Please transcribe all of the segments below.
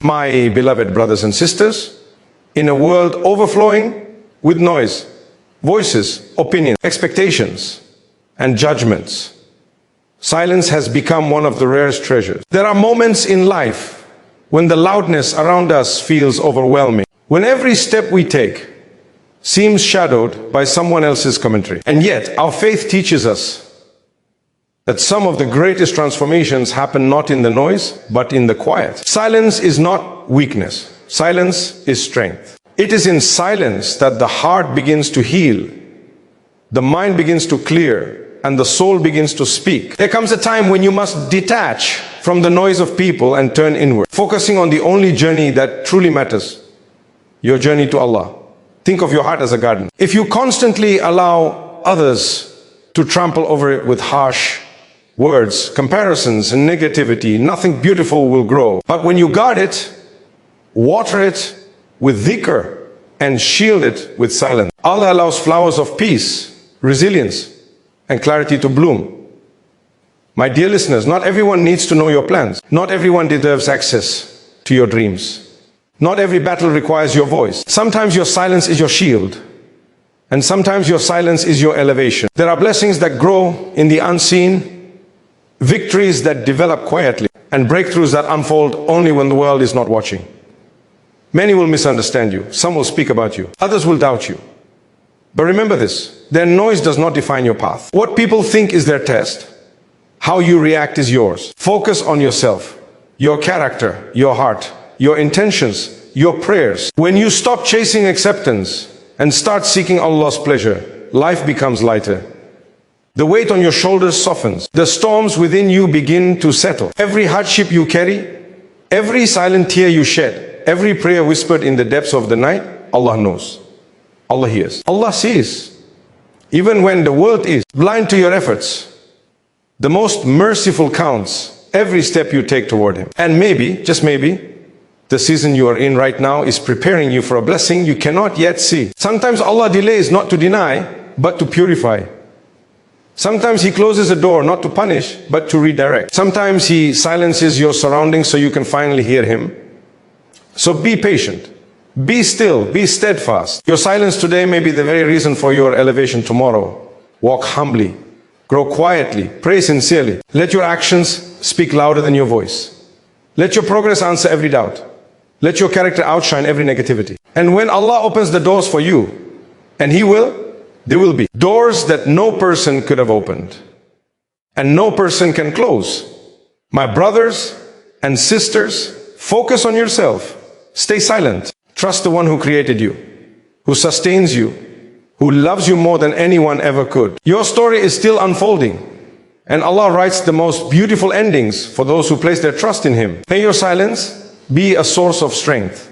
My beloved brothers and sisters, in a world overflowing with noise, voices, opinions, expectations, and judgments, silence has become one of the rarest treasures. There are moments in life when the loudness around us feels overwhelming, when every step we take seems shadowed by someone else's commentary. And yet, our faith teaches us that some of the greatest transformations happen not in the noise, but in the quiet. Silence is not weakness. Silence is strength. It is in silence that the heart begins to heal, the mind begins to clear, and the soul begins to speak. There comes a time when you must detach from the noise of people and turn inward, focusing on the only journey that truly matters, your journey to Allah. Think of your heart as a garden. If you constantly allow others to trample over it with harsh words, comparisons, and negativity, nothing beautiful will grow. But when you guard it, water it with dhikr, and shield it with silence, Allah allows flowers of peace, resilience, and clarity to bloom. My dear listeners, not everyone needs to know your plans. Not everyone deserves access to your dreams. Not every battle requires your voice. Sometimes your silence is your shield, and sometimes your silence is your elevation. There are blessings that grow in the unseen, victories that develop quietly, and breakthroughs that unfold only when the world is not watching. Many will misunderstand you. Some will speak about you. Others will doubt you. But remember this, their noise does not define your path. What people think is their test. How you react is yours. Focus on yourself, your character, your heart, your intentions, your prayers. When you stop chasing acceptance and start seeking Allah's pleasure, life becomes lighter. The weight on your shoulders softens. The storms within you begin to settle. Every hardship you carry, every silent tear you shed, every prayer whispered in the depths of the night, Allah knows. Allah hears. Allah sees. Even when the world is blind to your efforts, the most merciful counts every step you take toward Him. And maybe, just maybe, the season you are in right now is preparing you for a blessing you cannot yet see. Sometimes Allah delays not to deny, but to purify. Sometimes He closes a door not to punish, but to redirect. Sometimes He silences your surroundings so you can finally hear Him. So be patient, be still, be steadfast. Your silence today may be the very reason for your elevation tomorrow. Walk humbly, grow quietly, pray sincerely. Let your actions speak louder than your voice. Let your progress answer every doubt. Let your character outshine every negativity. And when Allah opens the doors for you, and He will, there will be doors that no person could have opened and no person can close. My brothers and sisters, focus on yourself. Stay silent. Trust the one who created you, who sustains you, who loves you more than anyone ever could. Your story is still unfolding, and Allah writes the most beautiful endings for those who place their trust in Him. May your silence be a source of strength.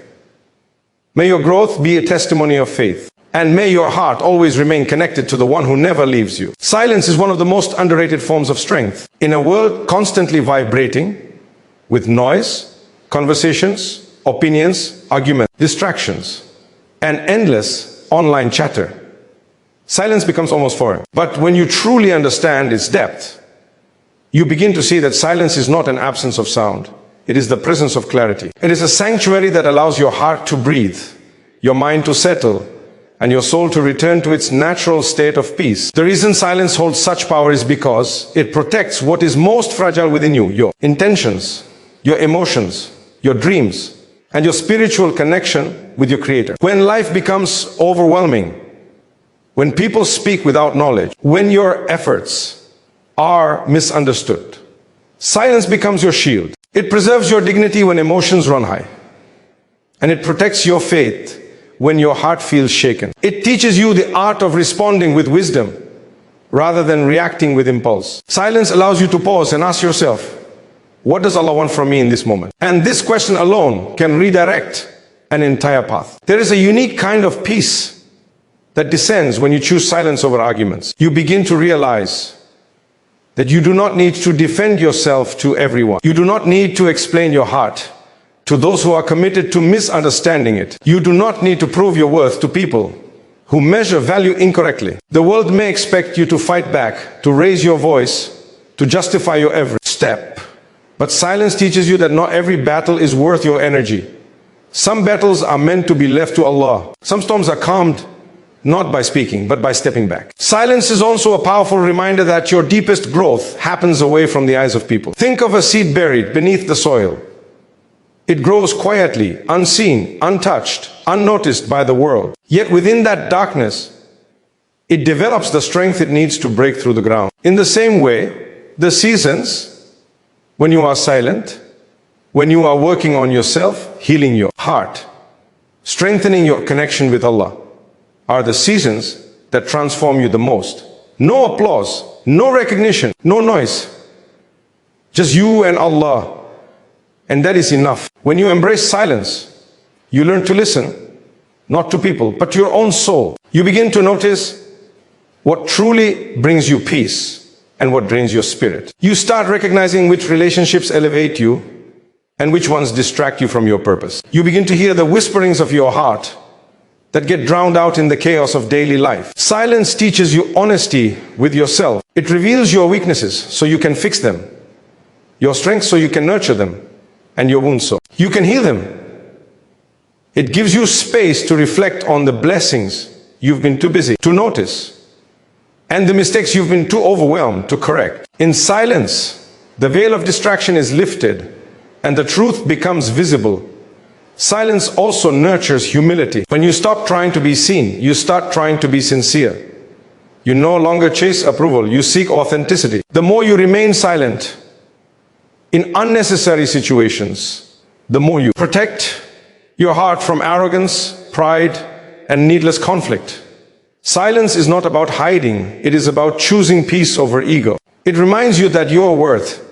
May your growth be a testimony of faith. And may your heart always remain connected to the one who never leaves you. Silence is one of the most underrated forms of strength. In a world constantly vibrating with noise, conversations, opinions, arguments, distractions, and endless online chatter, silence becomes almost foreign. But when you truly understand its depth, you begin to see that silence is not an absence of sound. It is the presence of clarity. It is a sanctuary that allows your heart to breathe, your mind to settle, and your soul to return to its natural state of peace. The reason silence holds such power is because it protects what is most fragile within you, your intentions, your emotions, your dreams, and your spiritual connection with your Creator. When life becomes overwhelming, when people speak without knowledge, when your efforts are misunderstood, silence becomes your shield. It preserves your dignity when emotions run high, and it protects your faith when your heart feels shaken. It teaches you the art of responding with wisdom rather than reacting with impulse. Silence allows you to pause and ask yourself, what does Allah want from me in this moment? And this question alone can redirect an entire path. There is a unique kind of peace that descends when you choose silence over arguments. You begin to realize that you do not need to defend yourself to everyone. You do not need to explain your heart to those who are committed to misunderstanding it. You do not need to prove your worth to people who measure value incorrectly. The world may expect you to fight back, to raise your voice, to justify your every step. But silence teaches you that not every battle is worth your energy. Some battles are meant to be left to Allah. Some storms are calmed not by speaking, but by stepping back. Silence is also a powerful reminder that your deepest growth happens away from the eyes of people. Think of a seed buried beneath the soil. It grows quietly, unseen, untouched, unnoticed by the world. Yet within that darkness, it develops the strength it needs to break through the ground. In the same way, the seasons, when you are silent, when you are working on yourself, healing your heart, strengthening your connection with Allah, are the seasons that transform you the most. No applause, no recognition, no noise. Just you and Allah. And that is enough. When you embrace silence, you learn to listen, not to people, but to your own soul. You begin to notice what truly brings you peace and what drains your spirit. You start recognizing which relationships elevate you and which ones distract you from your purpose. You begin to hear the whisperings of your heart that get drowned out in the chaos of daily life. Silence teaches you honesty with yourself. It reveals your weaknesses so you can fix them, your strengths so you can nurture them, and your wounds so you can heal them. It gives you space to reflect on the blessings you've been too busy to notice and the mistakes you've been too overwhelmed to correct. In silence, the veil of distraction is lifted and the truth becomes visible. Silence also nurtures humility. When you stop trying to be seen, you start trying to be sincere. You no longer chase approval, you seek authenticity. The more you remain silent in unnecessary situations, the more you protect your heart from arrogance, pride, and needless conflict. Silence is not about hiding, it is about choosing peace over ego. It reminds you that your worth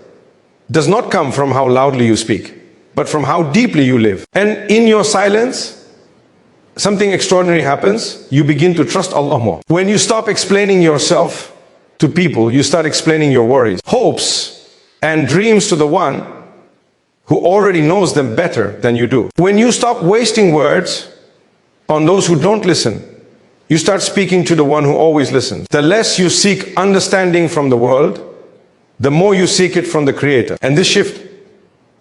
does not come from how loudly you speak, but from how deeply you live. And in your silence, something extraordinary happens. You begin to trust Allah more. When you stop explaining yourself to people, you start explaining your worries, hopes, and dreams to the one who already knows them better than you do. When you stop wasting words on those who don't listen, you start speaking to the one who always listens. The less you seek understanding from the world, the more you seek it from the Creator. And this shift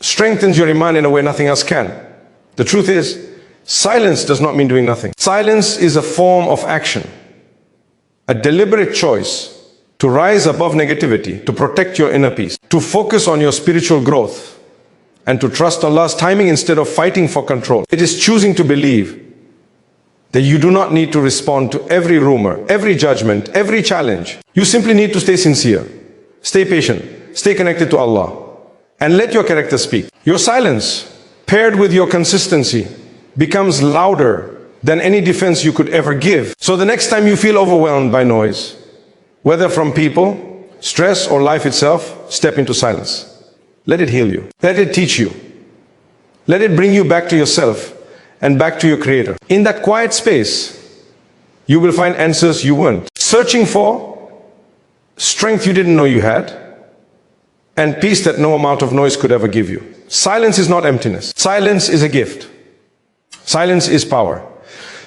strengthens your iman in a way nothing else can. The truth is, silence does not mean doing nothing. Silence is a form of action, a deliberate choice to rise above negativity, to protect your inner peace, to focus on your spiritual growth, and to trust Allah's timing instead of fighting for control. It is choosing to believe that you do not need to respond to every rumor, every judgment, every challenge. You simply need to stay sincere, stay patient, stay connected to Allah, and let your character speak. Your silence, paired with your consistency, becomes louder than any defense you could ever give. So the next time you feel overwhelmed by noise, whether from people, stress, or life itself, step into silence. Let it heal you. Let it teach you. Let it bring you back to yourself and back to your Creator. In that quiet space, you will find answers you weren't searching for, strength you didn't know you had, and peace that no amount of noise could ever give you. Silence is not emptiness. Silence is a gift. Silence is power.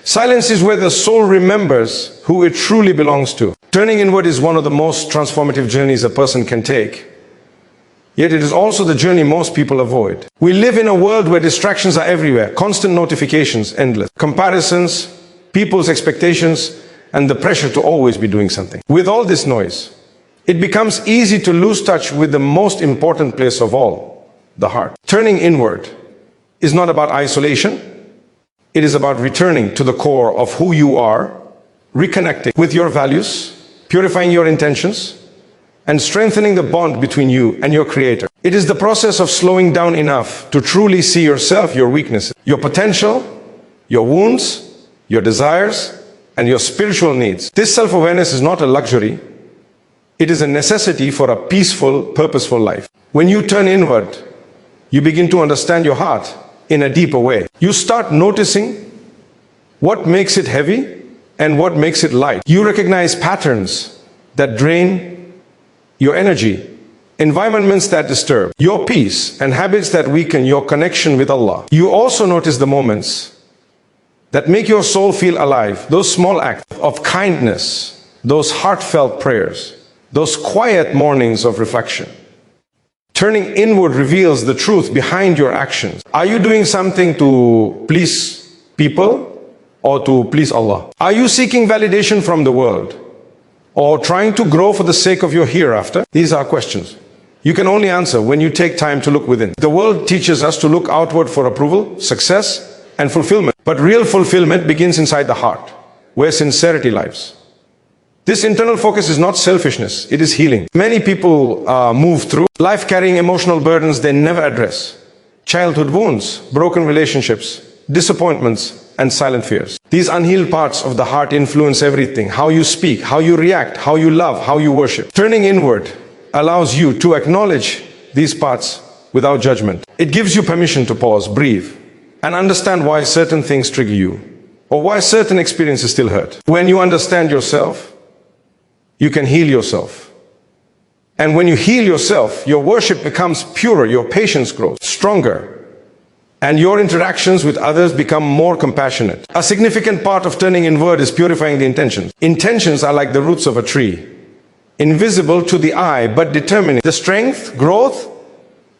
Silence is where the soul remembers who it truly belongs to. Turning inward is one of the most transformative journeys a person can take. Yet it is also the journey most people avoid. We live in a world where distractions are everywhere, constant notifications, endless comparisons, people's expectations, and the pressure to always be doing something. With all this noise, it becomes easy to lose touch with the most important place of all, the heart. Turning inward is not about isolation. It is about returning to the core of who you are, reconnecting with your values, purifying your intentions, and strengthening the bond between you and your Creator. It is the process of slowing down enough to truly see yourself, your weaknesses, your potential, your wounds, your desires, and your spiritual needs. This self-awareness is not a luxury. It is a necessity for a peaceful, purposeful life. When you turn inward, you begin to understand your heart in a deeper way. You start noticing what makes it heavy and what makes it light. You recognize patterns that drain your energy, environments that disturb your peace, and habits that weaken your connection with Allah. You also notice the moments that make your soul feel alive, those small acts of kindness, those heartfelt prayers, those quiet mornings of reflection. Turning inward reveals the truth behind your actions. Are you doing something to please people or to please Allah? Are you seeking validation from the world or trying to grow for the sake of your hereafter? These are questions you can only answer when you take time to look within. The world teaches us to look outward for approval, success, and fulfillment. But real fulfillment begins inside the heart, where sincerity lies. This internal focus is not selfishness, it is healing. Many people move through life carrying emotional burdens they never address. Childhood wounds, broken relationships, disappointments, and silent fears. These unhealed parts of the heart influence everything: how you speak, how you react, how you love, how you worship. Turning inward allows you to acknowledge these parts without judgment. It gives you permission to pause, breathe, and understand why certain things trigger you, or why certain experiences still hurt. When you understand yourself, you can heal yourself. And when you heal yourself, your worship becomes purer, your patience grows stronger, and your interactions with others become more compassionate. A significant part of turning inward is purifying the intentions. Intentions are like the roots of a tree, invisible to the eye, but determining the strength, growth,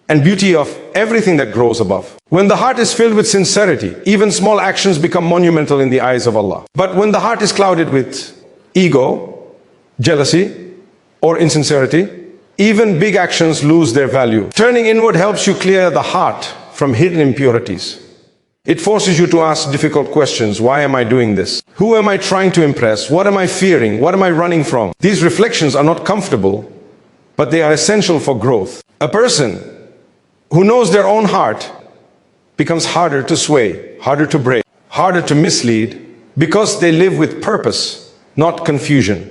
and beauty of everything that grows above. When the heart is filled with sincerity, even small actions become monumental in the eyes of Allah. But when the heart is clouded with ego, jealousy, or insincerity, even big actions lose their value. Turning inward helps you clear the heart from hidden impurities. It forces you to ask difficult questions. Why am I doing this? Who am I trying to impress? What am I fearing? What am I running from? These reflections are not comfortable, but they are essential for growth. A person who knows their own heart becomes harder to sway, harder to break, harder to mislead, because they live with purpose, not confusion.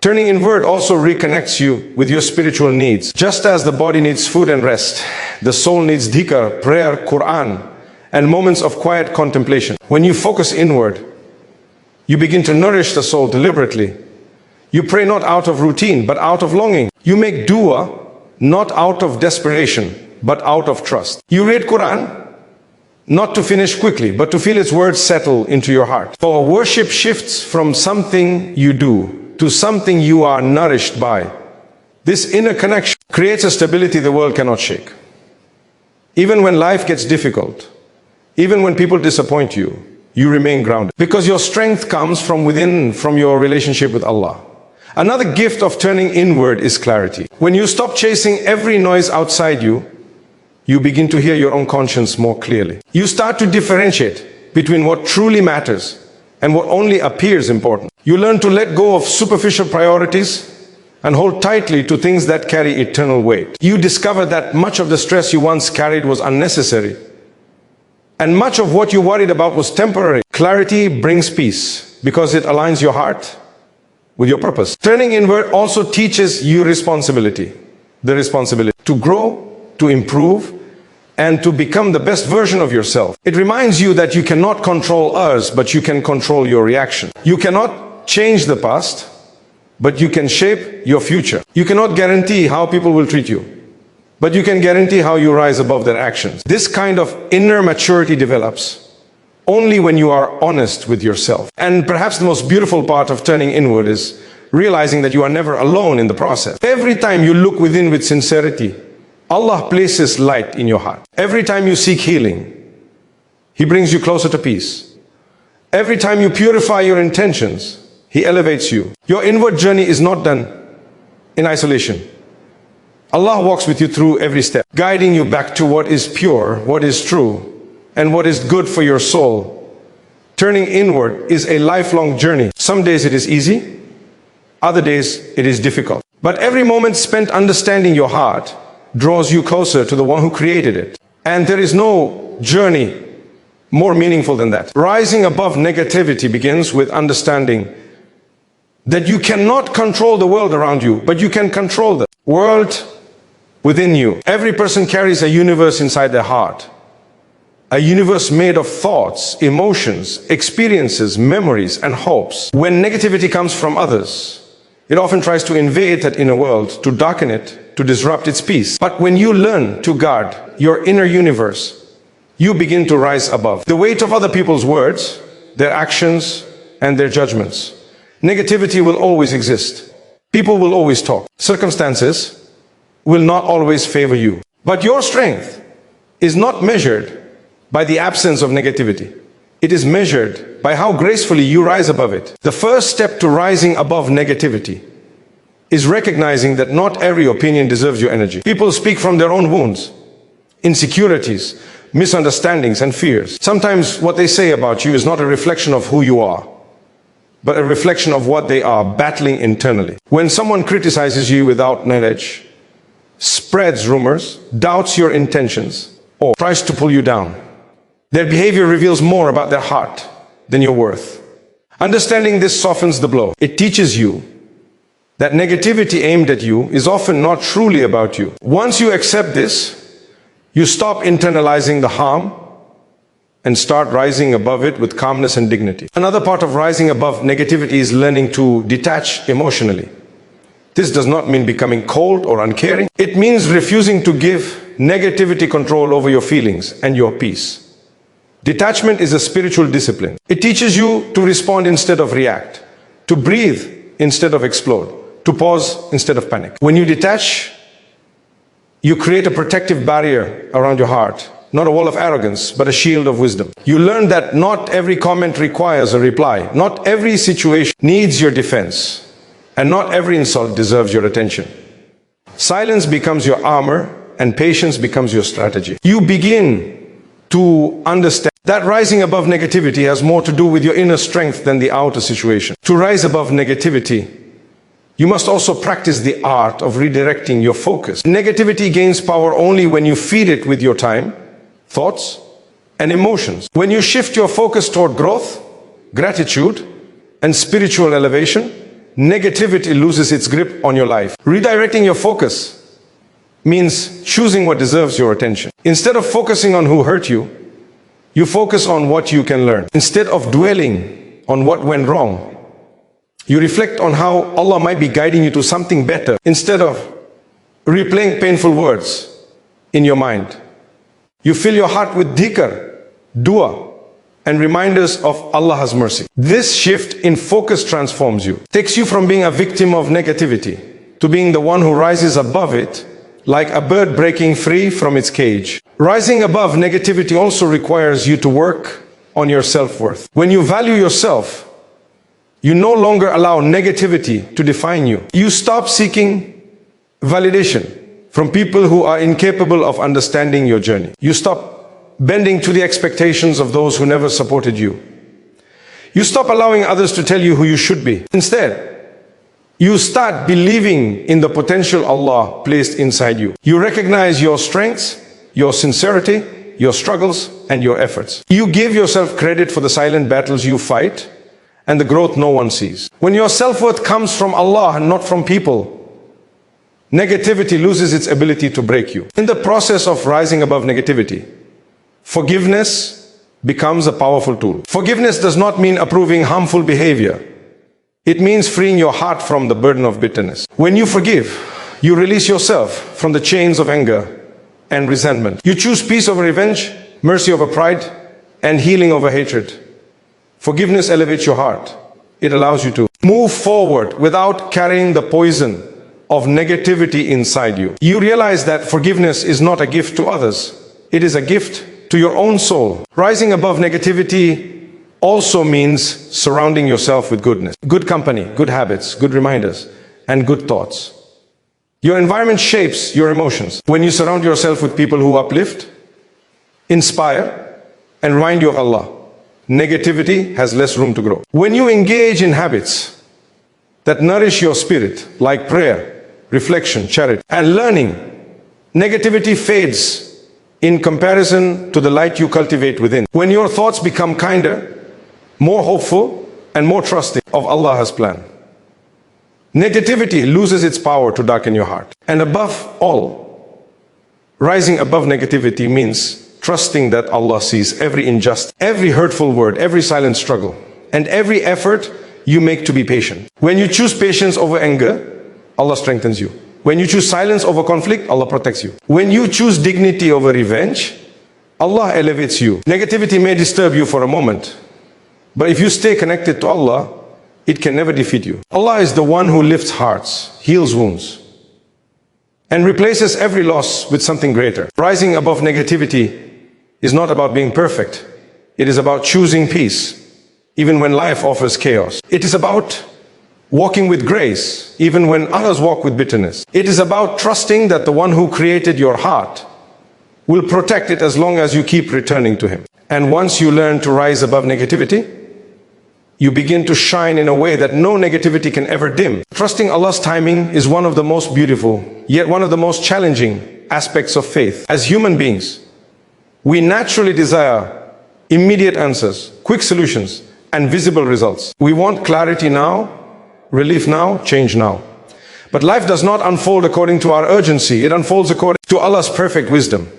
Turning inward also reconnects you with your spiritual needs. Just as the body needs food and rest, the soul needs dhikr, prayer, Quran, and moments of quiet contemplation. When you focus inward, you begin to nourish the soul deliberately. You pray not out of routine, but out of longing. You make dua not out of desperation, but out of trust. You read Quran not to finish quickly, but to feel its words settle into your heart. For worship shifts from something you do to something you are nourished by. This inner connection creates a stability the world cannot shake. Even when life gets difficult, even when people disappoint you, you remain grounded. Because your strength comes from within, from your relationship with Allah. Another gift of turning inward is clarity. When you stop chasing every noise outside you, you begin to hear your own conscience more clearly. You start to differentiate between what truly matters and what only appears important. You learn to let go of superficial priorities and hold tightly to things that carry eternal weight. You discover that much of the stress you once carried was unnecessary, and much of what you worried about was temporary. Clarity brings peace because it aligns your heart with your purpose. Turning inward also teaches you responsibility. The responsibility to grow, to improve, and to become the best version of yourself. It reminds you that you cannot control others, but you can control your reaction. You cannot change the past, but you can shape your future. You cannot guarantee how people will treat you, but you can guarantee how you rise above their actions. This kind of inner maturity develops only when you are honest with yourself. And perhaps the most beautiful part of turning inward is realizing that you are never alone in the process. Every time you look within with sincerity, Allah places light in your heart. Every time you seek healing, He brings you closer to peace. Every time you purify your intentions, He elevates you. Your inward journey is not done in isolation. Allah walks with you through every step, guiding you back to what is pure, what is true, and what is good for your soul. Turning inward is a lifelong journey. Some days it is easy, other days it is difficult. But every moment spent understanding your heart draws you closer to the one who created it. And there is no journey more meaningful than that. Rising above negativity begins with understanding that you cannot control the world around you, but you can control the world within you. Every person carries a universe inside their heart. A universe made of thoughts, emotions, experiences, memories, and hopes. When negativity comes from others, it often tries to invade that inner world, to darken it, to disrupt its peace. But when you learn to guard your inner universe, you begin to rise above the weight of other people's words, their actions, and their judgments. Negativity will always exist. People will always talk. Circumstances will not always favor you. But your strength is not measured by the absence of negativity. It is measured by how gracefully you rise above it. The first step to rising above negativity is recognizing that not every opinion deserves your energy. People speak from their own wounds, insecurities, misunderstandings, and fears. Sometimes what they say about you is not a reflection of who you are, but a reflection of what they are battling internally. When someone criticizes you without knowledge, spreads rumors, doubts your intentions, or tries to pull you down, their behavior reveals more about their heart than your worth. Understanding this softens the blow. It teaches you that negativity aimed at you is often not truly about you. Once you accept this, you stop internalizing the harm and start rising above it with calmness and dignity. Another part of rising above negativity is learning to detach emotionally. This does not mean becoming cold or uncaring. It means refusing to give negativity control over your feelings and your peace. Detachment is a spiritual discipline. It teaches you to respond instead of react, to breathe instead of explode, to pause instead of panic. When you detach, you create a protective barrier around your heart, not a wall of arrogance, but a shield of wisdom. You learn that not every comment requires a reply, not every situation needs your defense, and not every insult deserves your attention. Silence becomes your armor, and patience becomes your strategy. You begin to understand that rising above negativity has more to do with your inner strength than the outer situation. To rise above negativity, you must also practice the art of redirecting your focus. Negativity gains power only when you feed it with your time, thoughts, and emotions. When you shift your focus toward growth, gratitude, and spiritual elevation, negativity loses its grip on your life. Redirecting your focus means choosing what deserves your attention. Instead of focusing on who hurt you, you focus on what you can learn. Instead of dwelling on what went wrong, you reflect on how Allah might be guiding you to something better. Instead of replaying painful words in your mind, you fill your heart with dhikr, dua, and reminders of Allah's mercy. This shift in focus transforms you, takes you from being a victim of negativity to being the one who rises above it, like a bird breaking free from its cage. Rising above negativity also requires you to work on your self-worth. When you value yourself, you no longer allow negativity to define you. You stop seeking validation from people who are incapable of understanding your journey. You stop bending to the expectations of those who never supported you. You stop allowing others to tell you who you should be. Instead, you start believing in the potential Allah placed inside you. You recognize your strengths, your sincerity, your struggles, and your efforts. You give yourself credit for the silent battles you fight and the growth no one sees. When your self-worth comes from Allah and not from people, negativity loses its ability to break you. In the process of rising above negativity, forgiveness becomes a powerful tool. Forgiveness does not mean approving harmful behavior. It means freeing your heart from the burden of bitterness. When you forgive, you release yourself from the chains of anger and resentment. You choose peace over revenge, mercy over pride, and healing over hatred. Forgiveness elevates your heart. It allows you to move forward without carrying the poison of negativity inside you. You realize that forgiveness is not a gift to others. It is a gift to your own soul. Rising above negativity also means surrounding yourself with goodness. Good company, good habits, good reminders, and good thoughts. Your environment shapes your emotions. When you surround yourself with people who uplift, inspire, and remind you of Allah, negativity has less room to grow. When you engage in habits that nourish your spirit, like prayer, reflection, charity, and learning, negativity fades in comparison to the light you cultivate within. When your thoughts become kinder, more hopeful, and more trusting of Allah's plan, negativity loses its power to darken your heart. And above all, rising above negativity means trusting that Allah sees every injustice, every hurtful word, every silent struggle, and every effort you make to be patient. When you choose patience over anger, Allah strengthens you. When you choose silence over conflict, Allah protects you. When you choose dignity over revenge, Allah elevates you. Negativity may disturb you for a moment, but if you stay connected to Allah, it can never defeat you. Allah is the one who lifts hearts, heals wounds, and replaces every loss with something greater. Rising above negativity is not about being perfect. It is about choosing peace, even when life offers chaos. It is about walking with grace, even when others walk with bitterness. It is about trusting that the one who created your heart will protect it as long as you keep returning to him. And once you learn to rise above negativity, you begin to shine in a way that no negativity can ever dim. Trusting Allah's timing is one of the most beautiful, yet one of the most challenging aspects of faith. As human beings, we naturally desire immediate answers, quick solutions, and visible results. We want clarity now, relief now, change now. But life does not unfold according to our urgency. It unfolds according to Allah's perfect wisdom.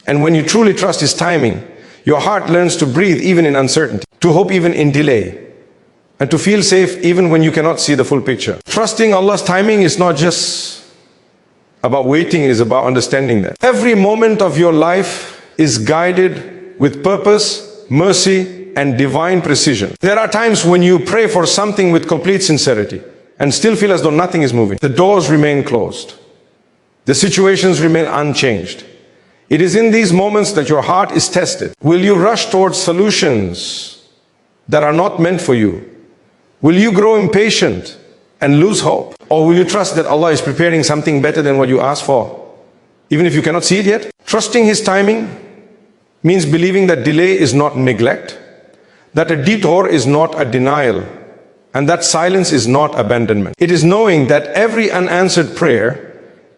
And when you truly trust His timing, your heart learns to breathe even in uncertainty, to hope even in delay, and to feel safe even when you cannot see the full picture. Trusting Allah's timing is not just about waiting, it is about understanding that every moment of your life is guided with purpose, mercy, and divine precision. There are times when you pray for something with complete sincerity and still feel as though nothing is moving. The doors remain closed. The situations remain unchanged. It is in these moments that your heart is tested. Will you rush towards solutions that are not meant for you? Will you grow impatient and lose hope? Or will you trust that Allah is preparing something better than what you asked for, even if you cannot see it yet? Trusting His timing means believing that delay is not neglect, that a detour is not a denial, and that silence is not abandonment. It is knowing that every unanswered prayer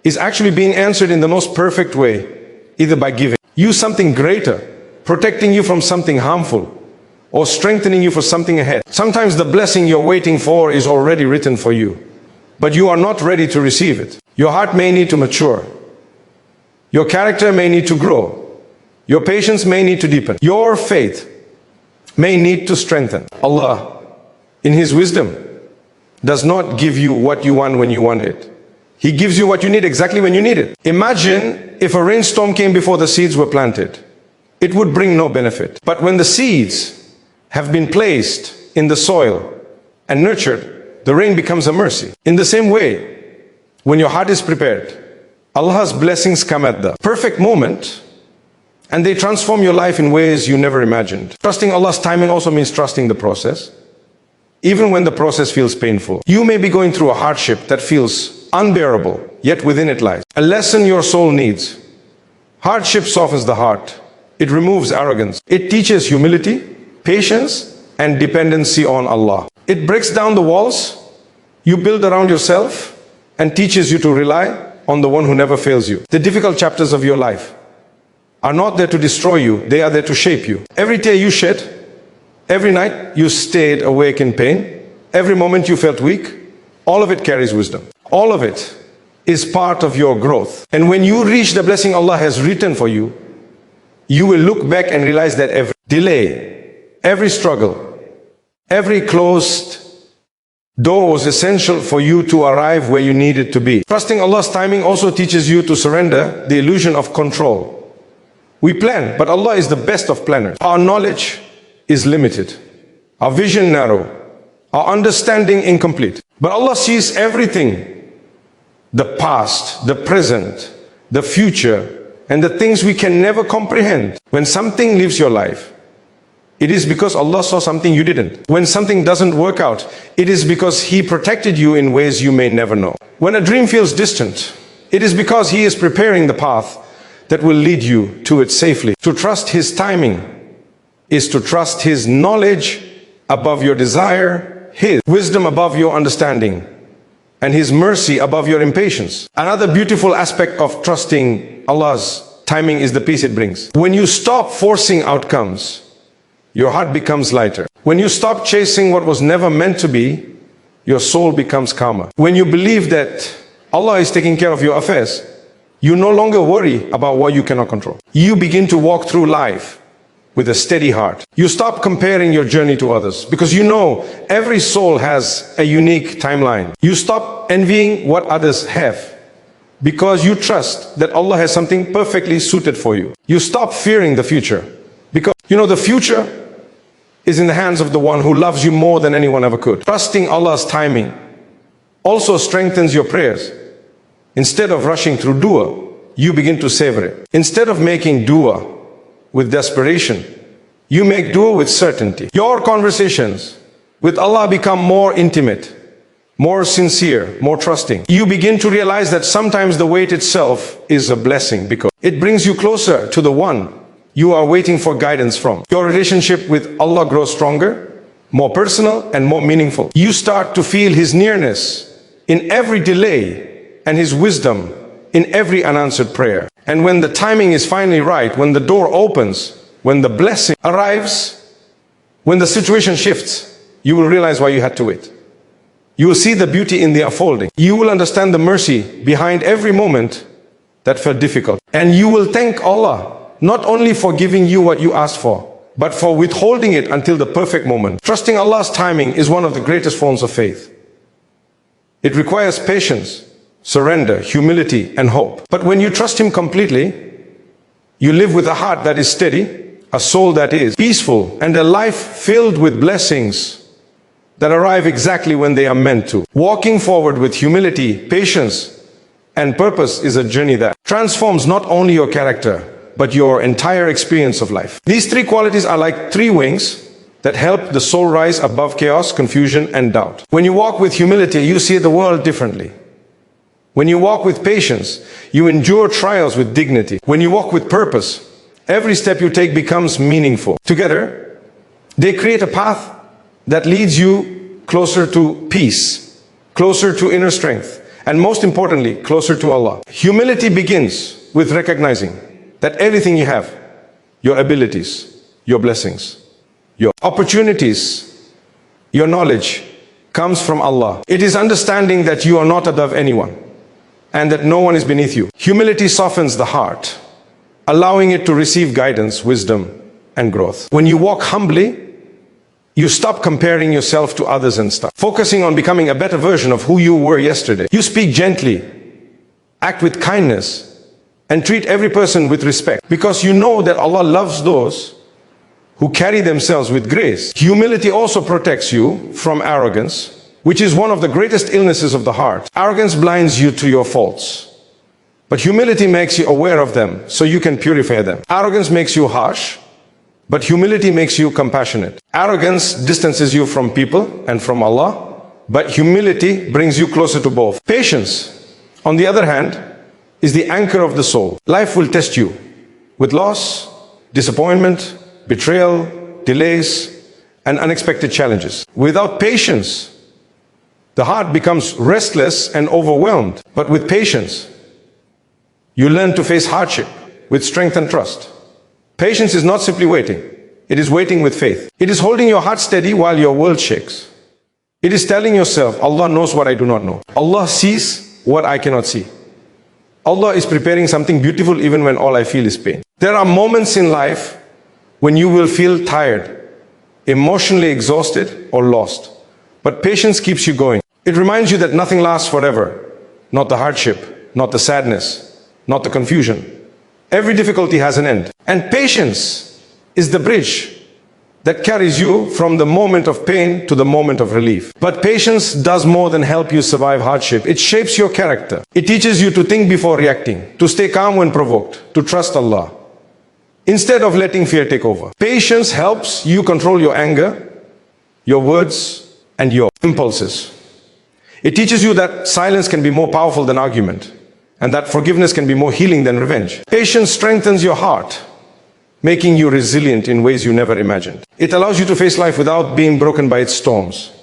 is actually being answered in the most perfect way, either by giving you something greater, protecting you from something harmful, or strengthening you for something ahead. Sometimes the blessing you're waiting for is already written for you, but you are not ready to receive it. Your heart may need to mature. Your character may need to grow. Your patience may need to deepen. Your faith may need to strengthen. Allah, in His wisdom, does not give you what you want when you want it. He gives you what you need exactly when you need it. Imagine if a rainstorm came before the seeds were planted. It would bring no benefit. But when the seeds have been placed in the soil and nurtured, the rain becomes a mercy. In the same way, when your heart is prepared, Allah's blessings come at the perfect moment, and they transform your life in ways you never imagined. Trusting Allah's timing also means trusting the process, even when the process feels painful. You may be going through a hardship that feels unbearable, yet within it lies a lesson your soul needs. Hardship softens the heart. It removes arrogance. It teaches humility, patience, and dependency on Allah. It breaks down the walls you build around yourself and teaches you to rely on the one who never fails you. The difficult chapters of your life are not there to destroy you, they are there to shape you. Every tear you shed, every night you stayed awake in pain, every moment you felt weak, all of it carries wisdom. All of it is part of your growth. And when you reach the blessing Allah has written for you, you will look back and realize that every delay, every struggle, every closed door was essential for you to arrive where you needed to be. Trusting Allah's timing also teaches you to surrender the illusion of control. We plan, but Allah is the best of planners. Our knowledge is limited, our vision narrow, our understanding incomplete. But Allah sees everything. The past, the present, the future, and the things we can never comprehend. When something leaves your life, it is because Allah saw something you didn't. When something doesn't work out, it is because He protected you in ways you may never know. When a dream feels distant, it is because He is preparing the path that will lead you to it safely. To trust His timing is to trust His knowledge above your desire, His wisdom above your understanding, and His mercy above your impatience. Another beautiful aspect of trusting Allah's timing is the peace it brings. When you stop forcing outcomes, your heart becomes lighter. When you stop chasing what was never meant to be, your soul becomes calmer. When you believe that Allah is taking care of your affairs, you no longer worry about what you cannot control. You begin to walk through life with a steady heart. You stop comparing your journey to others because you know every soul has a unique timeline. You stop envying what others have because you trust that Allah has something perfectly suited for you. You stop fearing the future because you know the future is in the hands of the one who loves you more than anyone ever could. Trusting Allah's timing also strengthens your prayers Instead of rushing through dua, you begin to savor it. Instead of making dua with desperation, you make dua with certainty. Your conversations with Allah become more intimate, more sincere, more trusting. You begin to realize that sometimes the wait itself is a blessing because it brings you closer to the one you are waiting for guidance from. Your relationship with Allah grows stronger, more personal and more meaningful. You start to feel His nearness in every delay and His wisdom in every unanswered prayer. And when the timing is finally right, when the door opens, when the blessing arrives, when the situation shifts, you will realize why you had to wait. You will see the beauty in the unfolding. You will understand the mercy behind every moment that felt difficult. And you will thank Allah not only for giving you what you asked for, but for withholding it until the perfect moment. Trusting Allah's timing is one of the greatest forms of faith. It requires patience, surrender, humility, and hope. But when you trust Him completely, you live with a heart that is steady, a soul that is peaceful, and a life filled with blessings that arrive exactly when they are meant to. Walking forward with humility, patience, and purpose is a journey that transforms not only your character, but your entire experience of life. These three qualities are like three wings that help the soul rise above chaos, confusion, and doubt. When you walk with humility, you see the world differently. When you walk with patience, you endure trials with dignity. When you walk with purpose, every step you take becomes meaningful. Together, they create a path that leads you closer to peace, closer to inner strength, and most importantly, closer to Allah. Humility begins with recognizing that everything you have, your abilities, your blessings, your opportunities, your knowledge, comes from Allah. It is understanding that you are not above anyone and that no one is beneath you. Humility softens the heart, allowing it to receive guidance, wisdom, and growth. When you walk humbly, you stop comparing yourself to others and stuff, focusing on becoming a better version of who you were yesterday. You speak gently, act with kindness, and treat every person with respect, because you know that Allah loves those who carry themselves with grace. Humility also protects you from arrogance, which is one of the greatest illnesses of the heart. Arrogance blinds you to your faults, but humility makes you aware of them so you can purify them. Arrogance makes you harsh, but humility makes you compassionate. Arrogance distances you from people and from Allah, but humility brings you closer to both. Patience, on the other hand, is the anchor of the soul. Life will test you with loss, disappointment, betrayal, delays, and unexpected challenges. Without patience, the heart becomes restless and overwhelmed. But with patience, you learn to face hardship with strength and trust. Patience is not simply waiting. It is waiting with faith. It is holding your heart steady while your world shakes. It is telling yourself, Allah knows what I do not know. Allah sees what I cannot see. Allah is preparing something beautiful even when all I feel is pain. There are moments in life when you will feel tired, emotionally exhausted, or lost. But patience keeps you going. It reminds you that nothing lasts forever. Not the hardship, not the sadness, not the confusion. Every difficulty has an end. And patience is the bridge that carries you from the moment of pain to the moment of relief. But patience does more than help you survive hardship. It shapes your character. It teaches you to think before reacting, to stay calm when provoked, to trust Allah, instead of letting fear take over. Patience helps you control your anger, your words, and your impulses. It teaches you that silence can be more powerful than argument, and that forgiveness can be more healing than revenge. Patience strengthens your heart, making you resilient in ways you never imagined. It allows you to face life without being broken by its storms.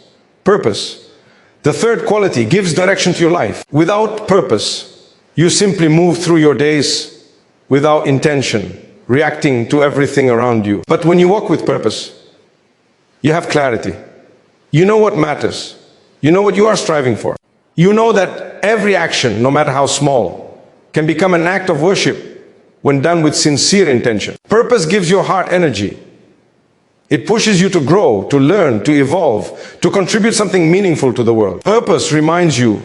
Purpose, the third quality, gives direction to your life. Without purpose, you simply move through your days without intention, reacting to everything around you. But when you walk with purpose, you have clarity. You know what matters. You know what you are striving for. You know that every action, no matter how small, can become an act of worship when done with sincere intention. Purpose gives your heart energy. It pushes you to grow, to learn, to evolve, to contribute something meaningful to the world. Purpose reminds you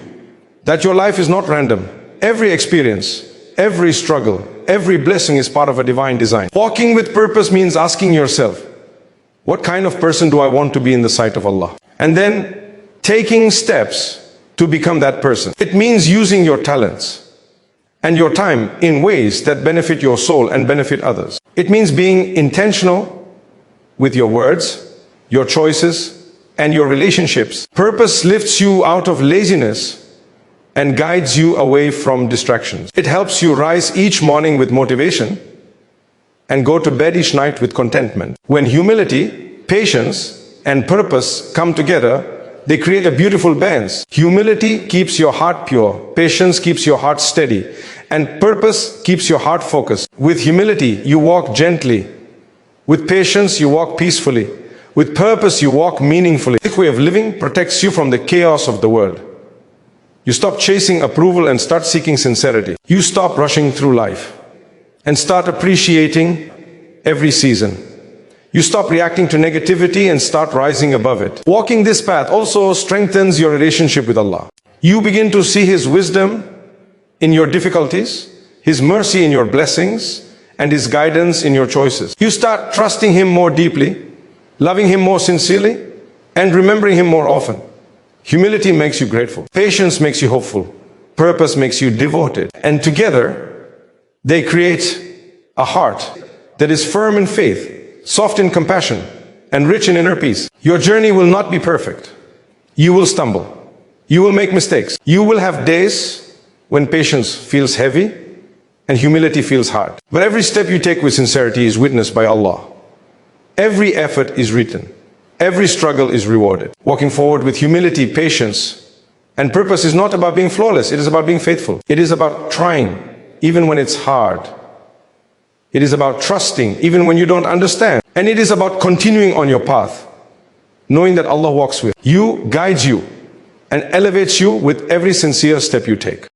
that your life is not random. Every experience, every struggle, every blessing is part of a divine design. Walking with purpose means asking yourself, what kind of person do I want to be in the sight of Allah? And then taking steps to become that person. It means using your talents and your time in ways that benefit your soul and benefit others. It means being intentional with your words, your choices, and your relationships. Purpose lifts you out of laziness and guides you away from distractions. It helps you rise each morning with motivation and go to bed each night with contentment. When humility, patience, and purpose come together, they create a beautiful balance. Humility keeps your heart pure, patience keeps your heart steady, and purpose keeps your heart focused. With humility, you walk gently. With patience, you walk peacefully. With purpose, you walk meaningfully. This way of living protects you from the chaos of the world. You stop chasing approval and start seeking sincerity. You stop rushing through life and start appreciating every season. You stop reacting to negativity and start rising above it. Walking this path also strengthens your relationship with Allah. You begin to see His wisdom in your difficulties, His mercy in your blessings, and His guidance in your choices. You start trusting Him more deeply, loving Him more sincerely, and remembering Him more often. Humility makes you grateful. Patience makes you hopeful. Purpose makes you devoted. And together, they create a heart that is firm in faith, soft in compassion, and rich in inner peace. Your journey will not be perfect. You will stumble. You will make mistakes. You will have days when patience feels heavy and humility feels hard. But every step you take with sincerity is witnessed by Allah. Every effort is written. Every struggle is rewarded. Walking forward with humility, patience, and purpose is not about being flawless. It is about being faithful. It is about trying, even when it's hard. It is about trusting, even when you don't understand. And it is about continuing on your path, knowing that Allah walks with you, guides you, and elevates you with every sincere step you take.